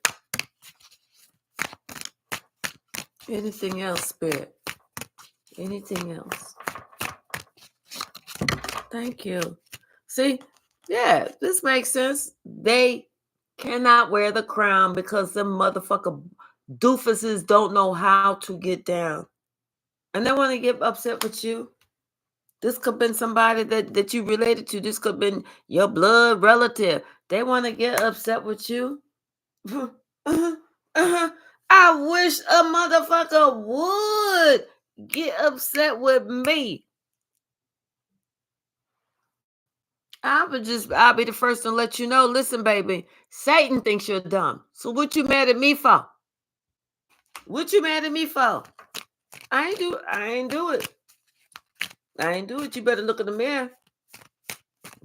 Anything else, Spirit? Anything else? Thank you. See, yeah, this makes sense. They cannot wear the crown because the motherfucker doofuses don't know how to get down. And they want to get upset with you. This could have been somebody that you related to. This could have been your blood relative. They want to get upset with you. I wish a motherfucker would get upset with me. I'll be the first to let you know. Listen, baby, Satan thinks you're dumb. So what you mad at me for? What you mad at me for? I ain't do it. I ain't do it. You better look in the mirror.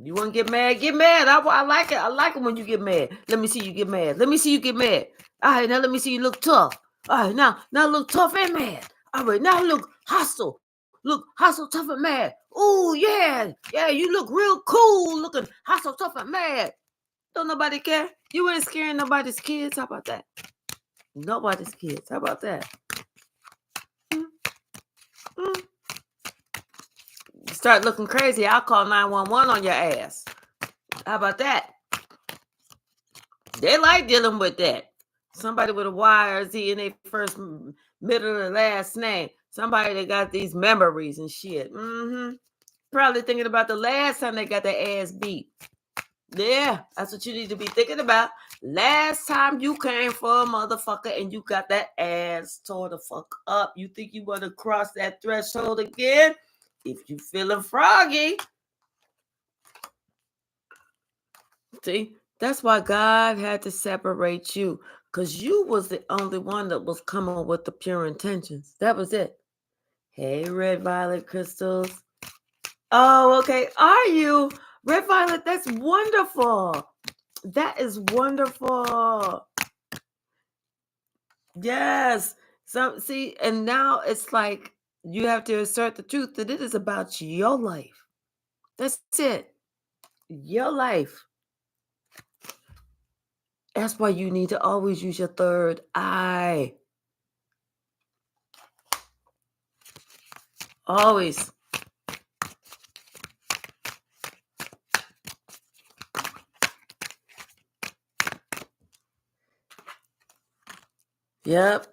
You want to get mad? Get mad. I like it. I like it when you get mad. Let me see you get mad. Let me see you get mad. All right, now let me see you look tough. All right, now look tough and mad. All right, now look hostile. Look hostile, tough, and mad. Oh, yeah. Yeah, you look real cool looking hostile, tough, and mad. Don't nobody care. You ain't scaring nobody's kids. How about that? Nobody's kids. How about that? Mm. Start looking crazy, I'll call 911 on your ass. How about that? They like dealing with that. Somebody with a Y or Z in their first, middle, or last name. Somebody that got these memories and shit. Probably thinking about the last time they got their ass beat. Yeah, that's what you need to be thinking about. Last time you came for a motherfucker and you got that ass tore the fuck up. You think you want to cross that threshold again? If you feeling froggy. See, that's why God had to separate you, because you was the only one that was coming with the pure intentions. That was it. Hey, red violet crystals. Oh, okay. Are you red violet? That's wonderful. That is wonderful. Yes. So see, and now it's like you have to assert the truth that it is about your life. That's it. Your life. That's why you need to always use your third eye. Always. Yep.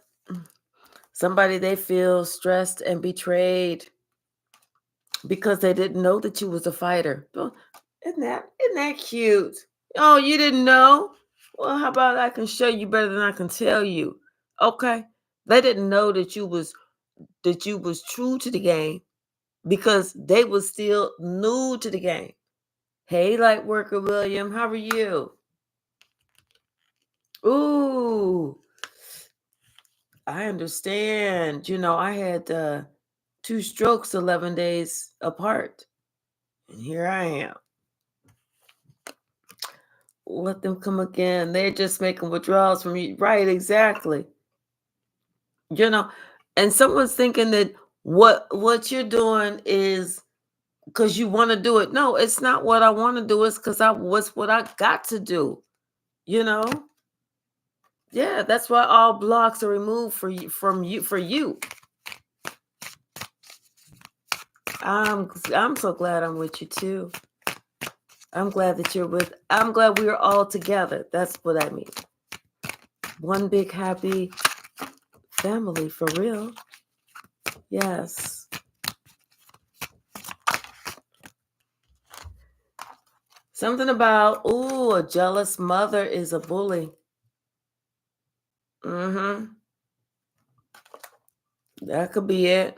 Somebody they feel stressed and betrayed because they didn't know that you was a fighter. Isn't that cute? Oh, you didn't know? Well, how about I can show you better than I can tell you? Okay. They didn't know that you was true to the game because they was still new to the game. Hey, light worker William, how are you? Ooh, I understand. I had 2 strokes 11 days apart. And here I am. Let them come again. They're just making withdrawals from you. Right, exactly. And someone's thinking that what you're doing is because you want to do it. No, it's not what I want to do. It's because what's what I got to do. Yeah, that's why all blocks are removed for you. I'm so glad I'm with you too. I'm glad that I'm glad we are all together. That's what I mean. One big happy family for real. Yes. Something about, a jealous mother is a bully. That could be it.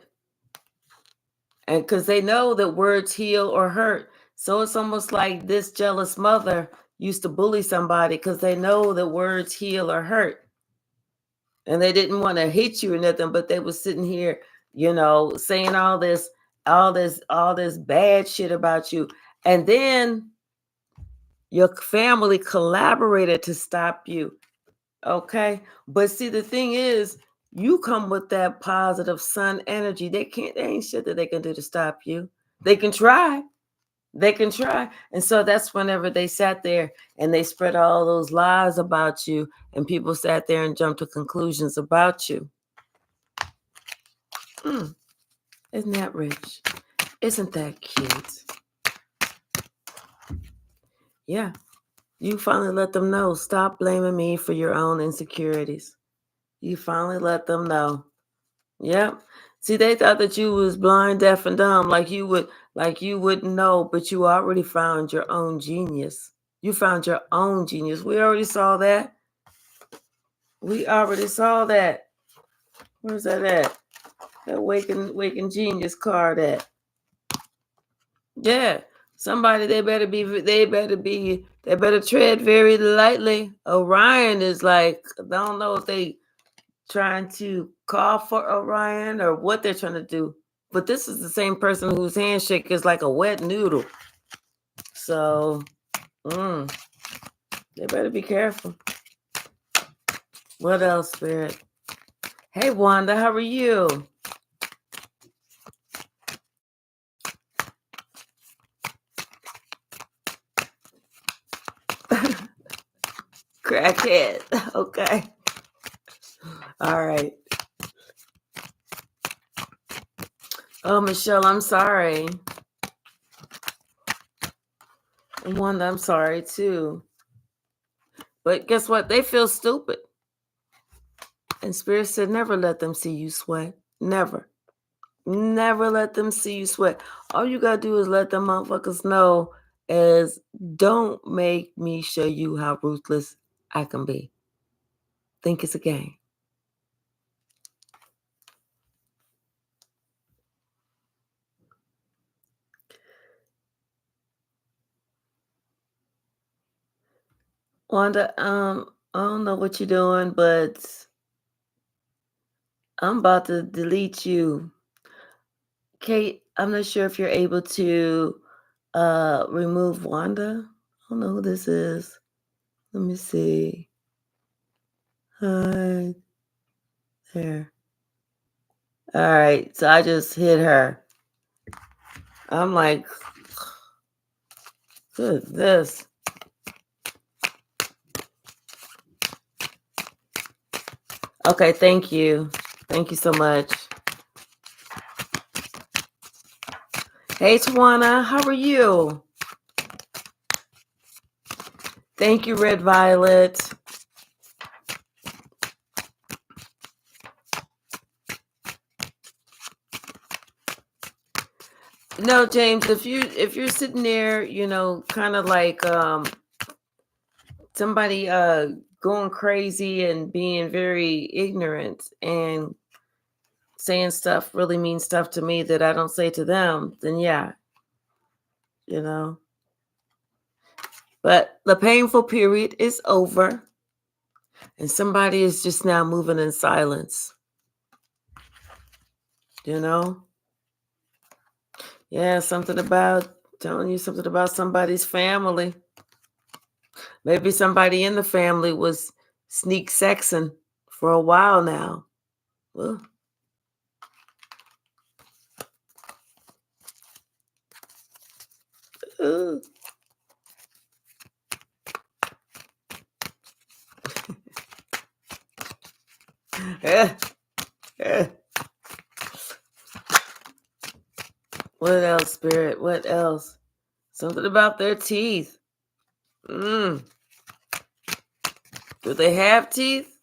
And because they know that words heal or hurt. So it's almost like this jealous mother used to bully somebody because they know that words heal or hurt. And they didn't want to hit you or nothing, but they were sitting here, saying all this bad shit about you. And then your family collaborated to stop you. Okay. But see, the thing is, you come with that positive sun energy. There ain't shit that they can do to stop you. They can try. They can try. And so that's whenever they sat there and they spread all those lies about you, and people sat there and jumped to conclusions about you. Isn't that rich? Isn't that cute? Yeah. You finally let them know. Stop blaming me for your own insecurities. You finally let them know. Yep. See, they thought that you was blind, deaf, and dumb, like you wouldn't know, but you already found your own genius. You found your own genius. We already saw that. We already saw that. Where's that at? That waking genius card at? Yeah. Somebody they better tread very lightly. Orion is like, I don't know if they trying to call for Orion or what they're trying to do. But this is the same person whose handshake is like a wet noodle. So, they better be careful. What else, Spirit? Hey, Wanda, how are you? Crackhead. Okay. All right. Oh, Michelle, I'm sorry. And Wanda, I'm sorry too. But guess what? They feel stupid. And Spirit said, never let them see you sweat. Never. Never let them see you sweat. All you gotta do is let them motherfuckers know is don't make me show you how ruthless I can be. Think it's a game. Wanda, I don't know what you're doing, but I'm about to delete you. Kate, I'm not sure if you're able to remove Wanda. I don't know who this is. Let me see. Hi. There. All right. So I just hit her. I'm like, goodness. Okay, thank you. Thank you so much. Hey, Tawana, how are you? Thank you, Red Violet. No, James, if you're sitting there, kind of like somebody going crazy and being very ignorant and saying stuff really means stuff to me that I don't say to them, then yeah, But the painful period is over, and somebody is just now moving in silence. Yeah, telling you something about somebody's family. Maybe somebody in the family was sneak sexing for a while now. Well, What else, Spirit? What else? Something about their teeth. Do they have teeth?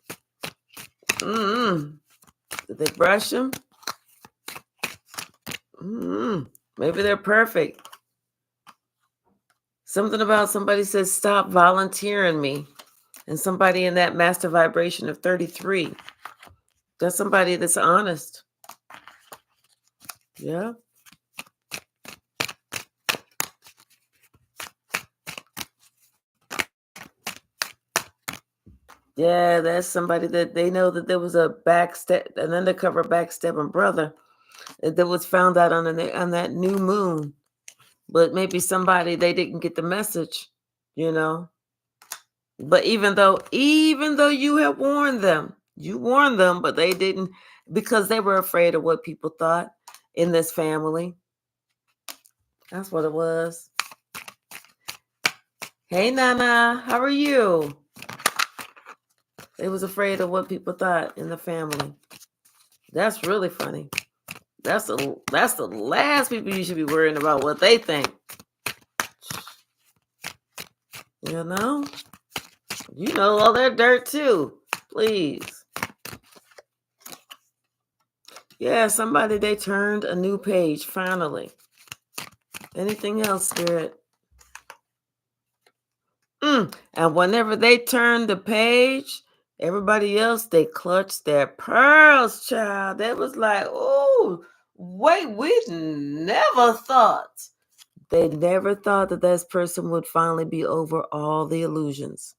Do they brush them? Maybe they're perfect. Something about somebody says, stop volunteering me. And somebody in that master vibration of 33. That's somebody that's honest. Yeah. Yeah, that's somebody that they know that there was an undercover backstabbing brother that was found out on that new moon. But maybe somebody they didn't get the message, you know. But even though you had warned them, you warned them, but they didn't because they were afraid of what people thought in this family. That's what it was. Hey Nana, how are you? They was afraid of what people thought in the family. That's really funny. That's the last people you should be worrying about what they think. You know? You know all their dirt too. Please. Yeah, somebody they turned a new page finally. Anything else, Spirit? And whenever they turned the page, everybody else they clutched their pearls, child. That was like, oh, wait, we never thought. They never thought that this person would finally be over all the illusions.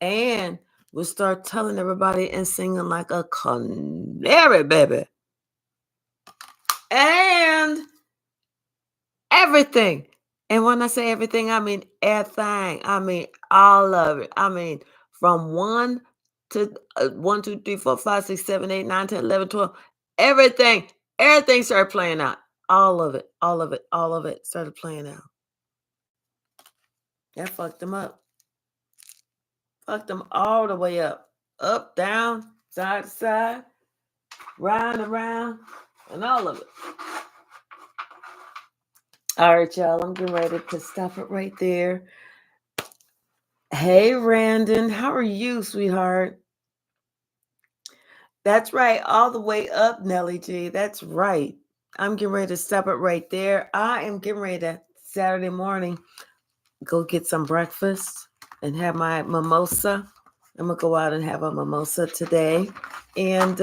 And would start telling everybody and singing like a canary, baby. And everything. And when I say everything, I mean everything. I mean all of it. I mean from 1 to 1, 2, 3, 4, 5, 6, 7, 8, 9, 10, 11, 12. Everything. Everything started playing out. All of it. All of it. All of it started playing out. That fucked them up. Fucked them all the way up. Up, down, side to side, round and round, and all of it. All right, y'all. I'm getting ready to stop it right there. Hey, Randon. How are you, sweetheart? That's right. All the way up, Nelly G. That's right. I'm getting ready to stop it right there. I am getting ready to Saturday morning go get some breakfast and have my mimosa. I'm going to go out and have a mimosa today. And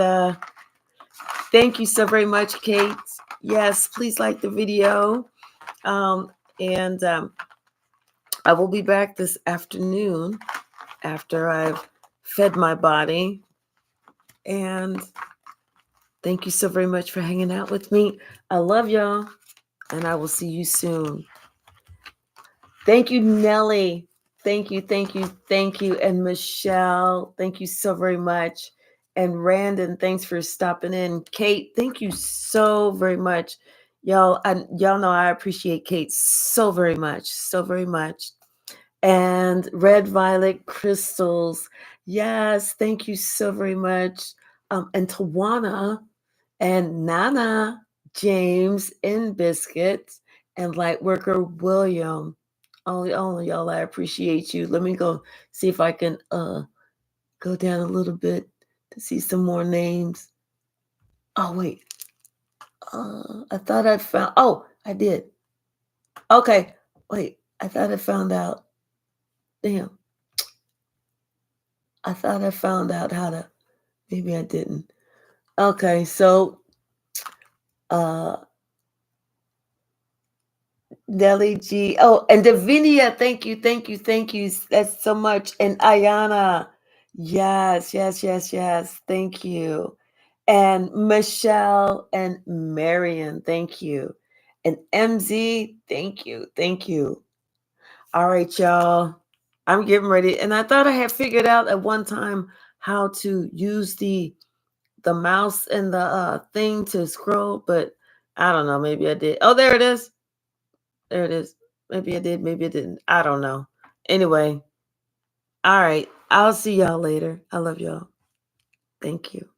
thank you so very much, Kate. Yes, please like the video. And I will be back this afternoon after I've fed my body. And thank you so very much for hanging out with me. I love y'all, and I will see you soon. Thank you, Nelly. Thank you, thank you, thank you. And Michelle, thank you so very much. And Randon, thanks for stopping in. Kate, thank you so very much. Y'all know I appreciate Kate so very much, so very much. And Red Violet Crystals, yes, thank you so very much. And Tawana and Nana, James, and Biscuits, and Lightworker William. Only y'all, I appreciate you. Let me go see if I can go down a little bit to see some more names. Oh wait. I thought I found I did. Okay. Wait. I thought I found out. Damn. I thought I found out how to maybe I didn't. Okay, so Nelly G. Oh, and Davinia, thank you, thank you, thank you. That's so much. And Ayana, yes, yes, yes, yes. Thank you. And Michelle and Marion, thank you. And MZ, thank you, thank you. All right, y'all. I'm getting ready. And I thought I had figured out at one time how to use the mouse and the thing to scroll, but I don't know. Maybe I did. Oh, there it is. There it is. Maybe I did, maybe I didn't. I don't know. Anyway, all right. I'll see y'all later. I love y'all. Thank you.